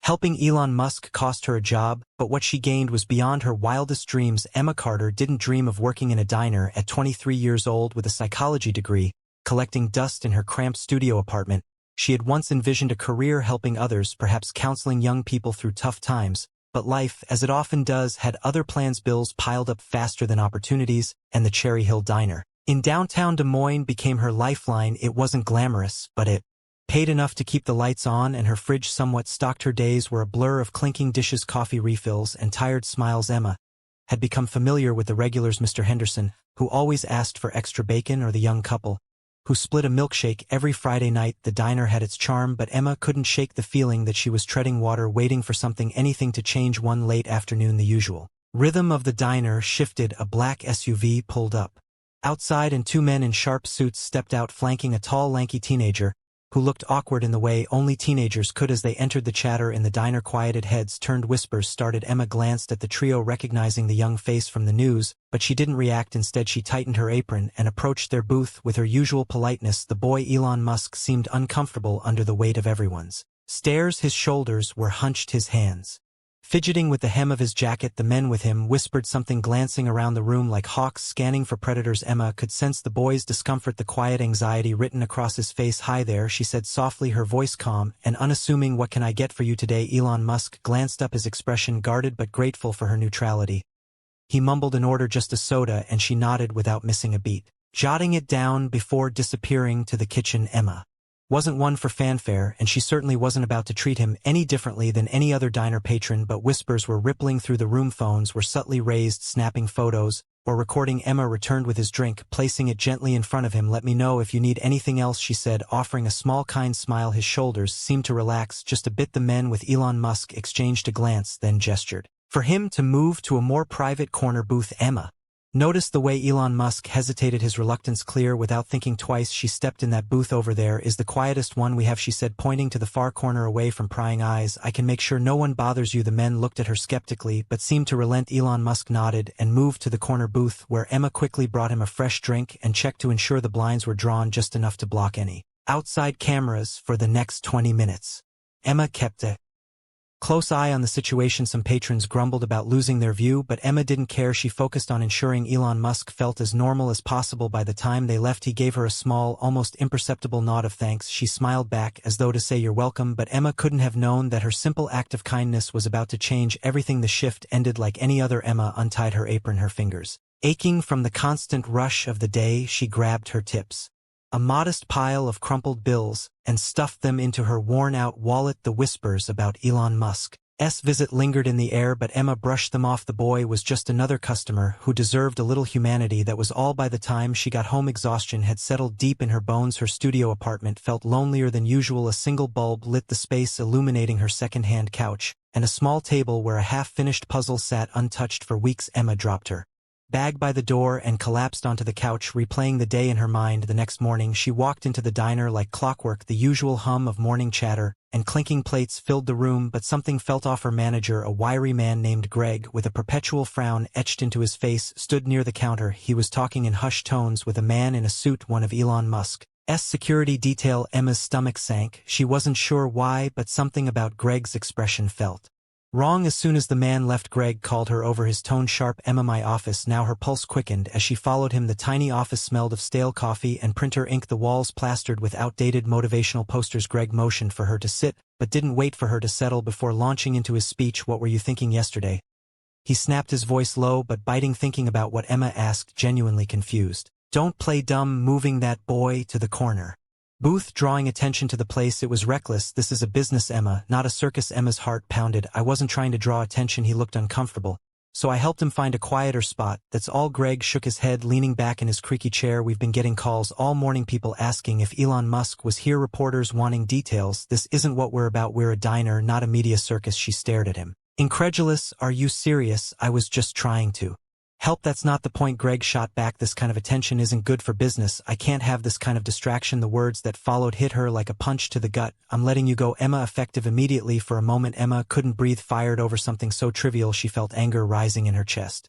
Helping Elon Musk cost her a job, but what she gained was beyond her wildest dreams. Emma Carter didn't dream of working in a diner at 23 years old with a psychology degree, collecting dust in her cramped studio apartment. She had once envisioned a career helping others, perhaps counseling young people through tough times, but life, as it often does, had other plans. Bills piled up faster than opportunities, and the Cherry Hill Diner in downtown Des Moines became her lifeline. It wasn't glamorous, but it paid enough to keep the lights on, and her fridge somewhat stocked. Her days were a blur of clinking dishes, coffee refills, and tired smiles. Emma had become familiar with the regulars, Mr. Henderson, who always asked for extra bacon, or the young couple who split a milkshake every Friday night. The diner had its charm, but Emma couldn't shake the feeling that she was treading water, waiting for anything to change. One late afternoon, the usual rhythm of the diner shifted. A black SUV pulled up outside, and two men in sharp suits stepped out, flanking a tall, lanky teenager who looked awkward in the way only teenagers could. As they entered, the chatter in the diner quieted. Heads turned, whispers started. Emma glanced at the trio, recognizing the young face from the news, but she didn't react. Instead, she tightened her apron and approached their booth with her usual politeness. The boy, Elon Musk, seemed uncomfortable under the weight of everyone's stares. His shoulders were hunched, his hands fidgeting with the hem of his jacket. The men with him whispered something, glancing around the room like hawks scanning for predators. Emma could sense the boy's discomfort, the quiet anxiety written across his face. "Hi there," she said softly, her voice calm and unassuming. "What can I get for you today?" Elon Musk glanced up, his expression guarded but grateful for her neutrality. He mumbled an order, "Just a soda," and she nodded without missing a beat, jotting it down before disappearing to the kitchen. Emma wasn't one for fanfare, and she certainly wasn't about to treat him any differently than any other diner patron, but whispers were rippling through the room. Phones were subtly raised, snapping photos or recording. Emma returned with his drink, placing it gently in front of him. "Let me know if you need anything else," she said, offering a small, kind smile. His shoulders seemed to relax just a bit. The men with Elon Musk exchanged a glance, then gestured for him to move to a more private corner booth. Emma noticed the way Elon Musk hesitated, his reluctance clear. Without thinking twice, she stepped in. "That booth over there is the quietest one we have," she said, pointing to the far corner away from prying eyes. "I can make sure no one bothers you." The men looked at her skeptically, but seemed to relent. Elon Musk nodded and moved to the corner booth, where Emma quickly brought him a fresh drink and checked to ensure the blinds were drawn just enough to block any outside cameras. For the next 20 minutes, Emma kept a close eye on the situation. Some patrons grumbled about losing their view, but Emma didn't care. She focused on ensuring Elon Musk felt as normal as possible. By the time they left, he gave her a small, almost imperceptible nod of thanks. She smiled back as though to say, "You're welcome," but Emma couldn't have known that her simple act of kindness was about to change everything. The shift ended like any other. Emma untied her apron, her fingers aching from the constant rush of the day. She grabbed her tips, a modest pile of crumpled bills, and stuffed them into her worn-out wallet. The whispers about Elon Musk's visit lingered in the air, but Emma brushed them off. The boy was just another customer who deserved a little humanity. That was all. By the time she got home, exhaustion had settled deep in her bones. Her studio apartment felt lonelier than usual. A single bulb lit the space, illuminating her second-hand couch, and a small table where a half-finished puzzle sat untouched for weeks. Emma dropped her bag by the door and collapsed onto the couch, replaying the day in her mind. The next morning, she walked into the diner like clockwork. The usual hum of morning chatter and clinking plates filled the room, but something felt off. Her manager, a wiry man named Greg, with a perpetual frown etched into his face, stood near the counter. He was talking in hushed tones with a man in a suit, one of Elon Musk's security detail. Emma's stomach sank. She wasn't sure why, but something about Greg's expression felt wrong. As soon as the man left, Greg called her over, his tone sharp. "Emma, my office now." Her pulse quickened as she followed him. The tiny office smelled of stale coffee and printer ink, the walls plastered with outdated motivational posters. Greg motioned for her to sit, but didn't wait for her to settle before launching into his speech. "What were you thinking yesterday?" he snapped, his voice low but biting. "Thinking about what?" Emma asked, genuinely confused. "Don't play dumb," moving that boy to the corner booth, drawing attention to the place. "It was reckless. This is a business, Emma, not a circus." Emma's heart pounded. "I wasn't trying to draw attention." He looked uncomfortable, "so I helped him find a quieter spot. That's all." Greg shook his head, leaning back in his creaky chair. "We've been getting calls all morning, people asking if Elon Musk was here, reporters wanting details. This isn't what we're about. We're a diner, not a media circus." She stared at him, incredulous. "Are you serious?" "I was just trying to help. That's not the point." Greg shot back, "This kind of attention isn't good for business. I can't have this kind of distraction." The words that followed hit her like a punch to the gut. "I'm letting you go, Emma." Effective immediately. For a moment, Emma couldn't breathe, fired over something so trivial. She felt anger rising in her chest.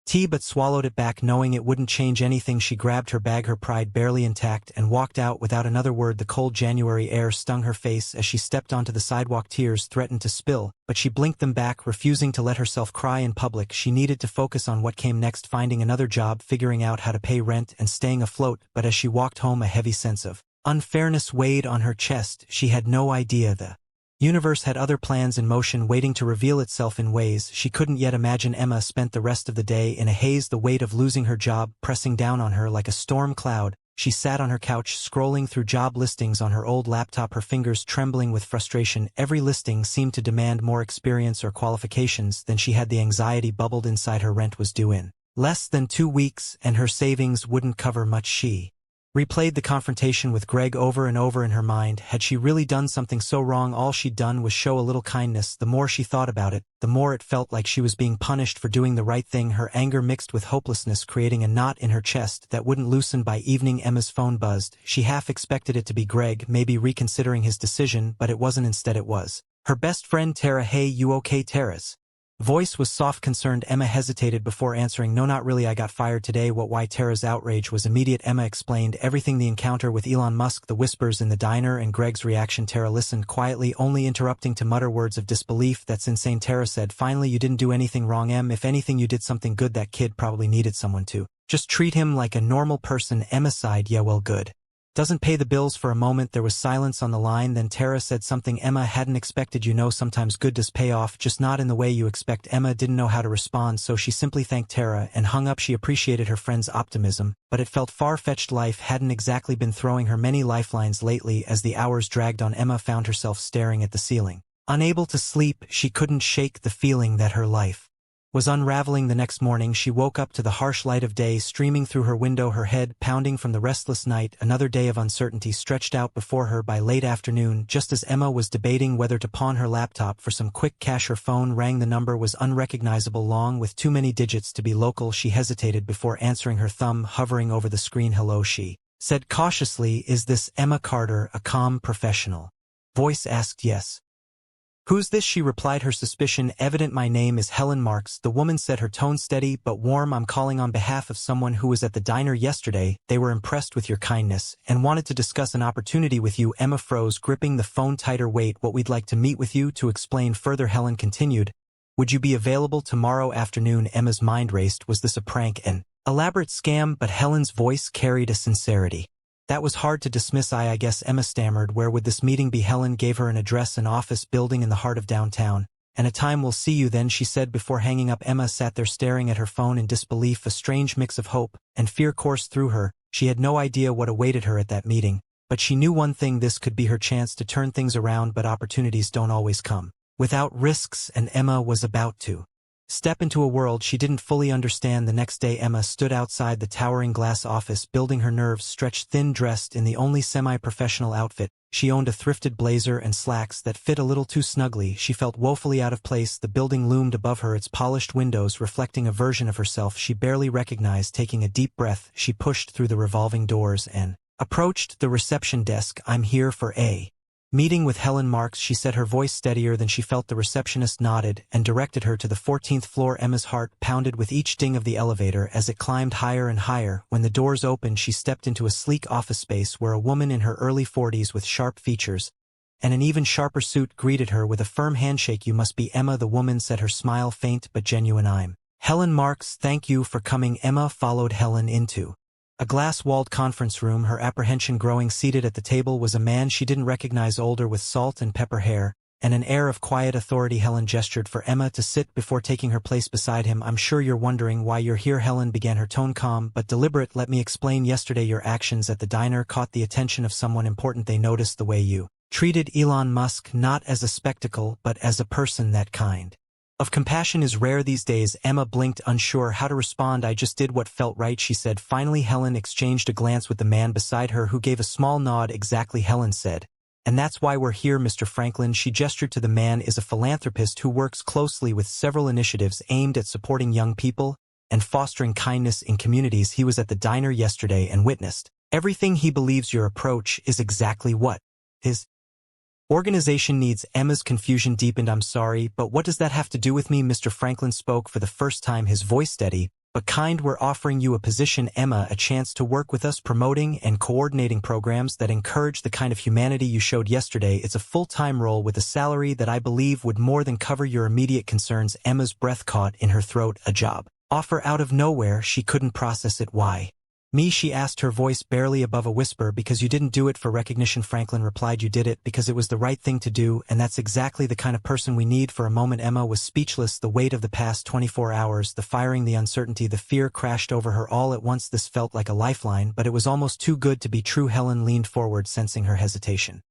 tea but swallowed it back knowing it wouldn't change anything. She grabbed her bag, her pride barely intact, and walked out without another word. The cold January air stung her face as she stepped onto the sidewalk. Tears threatened to spill, but she blinked them back, refusing to let herself cry in public. She needed to focus on what came next, finding another job, figuring out how to pay rent, and staying afloat. But as she walked home, a heavy sense of unfairness weighed on her chest. She had no idea the universe had other plans in motion waiting to reveal itself in ways she couldn't yet imagine. Emma spent the rest of the day in a haze, the weight of losing her job pressing down on her like a storm cloud. She sat on her couch, scrolling through job listings on her old laptop, her fingers trembling with frustration. Every listing seemed to demand more experience or qualifications than she had. The anxiety bubbled inside her. Rent was due in less than 2 weeks, and her savings wouldn't cover much. She replayed the confrontation with Greg over and over in her mind. Had she really done something so wrong? All she'd done was show a little kindness. The more she thought about it, the more it felt like she was being punished for doing the right thing. Her anger mixed with hopelessness, creating a knot in her chest that wouldn't loosen. By evening, Emma's phone buzzed. She half expected it to be Greg, maybe reconsidering his decision, but it wasn't. Instead it was her best friend Tara. "Hey, you okay?" Tara's voice was soft, concerned. Emma hesitated before answering. "No, not really. I got fired today." "What? Why?" Tara's outrage was immediate. Emma explained everything: the encounter with Elon Musk, the whispers in the diner, and Greg's reaction. Tara listened quietly, only interrupting to mutter words of disbelief. "That's insane." Tara said, "Finally, you didn't do anything wrong, Em. If anything, you did something good. That kid probably needed someone to just treat him like a normal person." Emma sighed. "Yeah, well, good. Doesn't pay the bills." For a moment there was silence on the line, then Tara said something Emma hadn't expected. "You know, sometimes good does pay off, just not in the way you expect." Emma didn't know how to respond, so she simply thanked Tara and hung up. She appreciated her friend's optimism, but it felt far-fetched. Life hadn't exactly been throwing her many lifelines lately. As the hours dragged on, Emma found herself staring at the ceiling. Unable to sleep, she couldn't shake the feeling that her life was unraveling. The next morning she woke up to the harsh light of day streaming through her window, her head pounding from the restless night. Another day of uncertainty stretched out before her. By late afternoon, just as Emma was debating whether to pawn her laptop for some quick cash, her phone rang. The number was unrecognizable, long with too many digits to be local. She hesitated before answering, her thumb hovering over the screen. "Hello," she said cautiously. "Is this Emma Carter?" A calm, professional voice asked. "Yes." "Who's this?" she replied, her suspicion evident. "My name is Helen Marks," the woman said, her tone steady but warm. "I'm calling on behalf of someone who was at the diner yesterday. They were impressed with your kindness and wanted to discuss an opportunity with you." Emma froze, gripping the phone tighter. "Wait, what?" "We'd like to meet with you to explain further," Helen continued. "Would you be available tomorrow afternoon?" Emma's mind raced. Was this a prank, an elaborate scam? But Helen's voice carried a sincerity that was hard to dismiss. I guess," Emma stammered. "Where would this meeting be?" Helen gave her an address, an office building in the heart of downtown. "And a time." "We'll see you then," she said before hanging up. Emma sat there staring at her phone in disbelief. A strange mix of hope and fear coursed through her. She had no idea what awaited her at that meeting, but she knew one thing: this could be her chance to turn things around. But opportunities don't always come without risks, and Emma was about to step into a world she didn't fully understand. The next day Emma stood outside the towering glass office building, her nerves stretched thin, dressed in the only semi-professional outfit she owned, a thrifted blazer and slacks that fit a little too snugly. She felt woefully out of place. The building loomed above her, its polished windows reflecting a version of herself she barely recognized. Taking a deep breath, she pushed through the revolving doors and approached the reception desk. "I'm here for a meeting with Helen Marks," she said, her voice steadier than she felt. The receptionist nodded and directed her to the 14th floor. Emma's heart pounded with each ding of the elevator as it climbed higher and higher. When the doors opened, she stepped into a sleek office space where a woman in her early 40s with sharp features and an even sharper suit greeted her with a firm handshake. "You must be Emma," the woman said, her smile faint but genuine. "I'm Helen Marks. Thank you for coming." Emma followed Helen into a glass-walled conference room, her apprehension growing. Seated at the table was a man she didn't recognize, older, with salt and pepper hair and an air of quiet authority. Helen gestured for Emma to sit before taking her place beside him. "I'm sure you're wondering why you're here," Helen began, her tone calm but deliberate. "Let me explain. Yesterday your actions at the diner caught the attention of someone important. They noticed the way you treated Elon Musk, not as a spectacle but as a person. That kind of compassion is rare these days." Emma blinked, unsure how to respond. "I just did what felt right," she said. Finally, Helen exchanged a glance with the man beside her, who gave a small nod. "Exactly," Helen said. "And that's why we're here. Mr. Franklin," she gestured to the man, "is a philanthropist who works closely with several initiatives aimed at supporting young people and fostering kindness in communities. He was at the diner yesterday and witnessed everything. He believes your approach is exactly what is Organization needs. Emma's confusion deepened. I'm sorry, but what does that have to do with me? Mr. Franklin spoke for the first time, his voice steady, but kind. We're offering you a position, Emma, a chance to work with us promoting and coordinating programs that encourage the kind of humanity you showed yesterday. It's a full-time role with a salary that I believe would more than cover your immediate concerns. Emma's breath caught in her throat. A job offer out of nowhere. She couldn't process it. Why me? She asked, her voice barely above a whisper. Because you didn't do it for recognition, Franklin replied. You did it because it was the right thing to do, and that's exactly the kind of person we need. For a moment Emma was speechless. The weight of the past 24 hours, the firing, the uncertainty, the fear crashed over her all at once. This felt like a lifeline, but it was almost too good to be true. Helen leaned forward, sensing her hesitation.